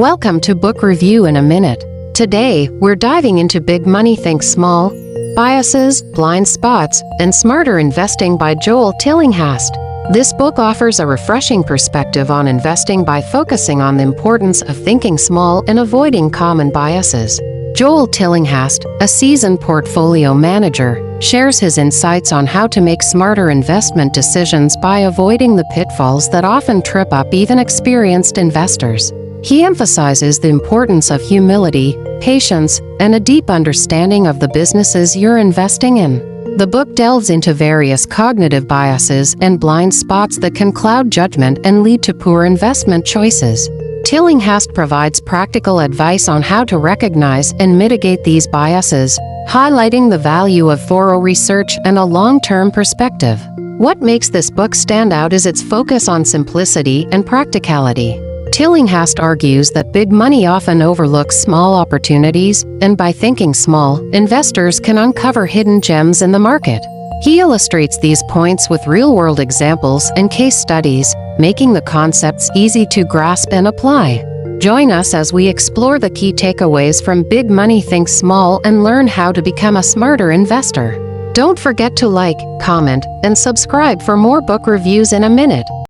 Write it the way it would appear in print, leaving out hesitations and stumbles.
Welcome to Book Review in a Minute. Today, we're diving into Big Money Think Small, Biases, Blind Spots, and Smarter Investing by Joel Tillinghast. This book offers a refreshing perspective on investing by focusing on the importance of thinking small and avoiding common biases. Joel Tillinghast, a seasoned portfolio manager, shares his insights on how to make smarter investment decisions by avoiding the pitfalls that often trip up even experienced investors. He emphasizes the importance of humility, patience, and a deep understanding of the businesses you're investing in. The book delves into various cognitive biases and blind spots that can cloud judgment and lead to poor investment choices. Tillinghast provides practical advice on how to recognize and mitigate these biases, highlighting the value of thorough research and a long-term perspective. What makes this book stand out is its focus on simplicity and practicality. Tillinghast argues that big money often overlooks small opportunities, and by thinking small, investors can uncover hidden gems in the market. He illustrates these points with real-world examples and case studies, making the concepts easy to grasp and apply. Join us as we explore the key takeaways from Big Money Think Small and learn how to become a smarter investor. Don't forget to like, comment, and subscribe for more book reviews in a minute.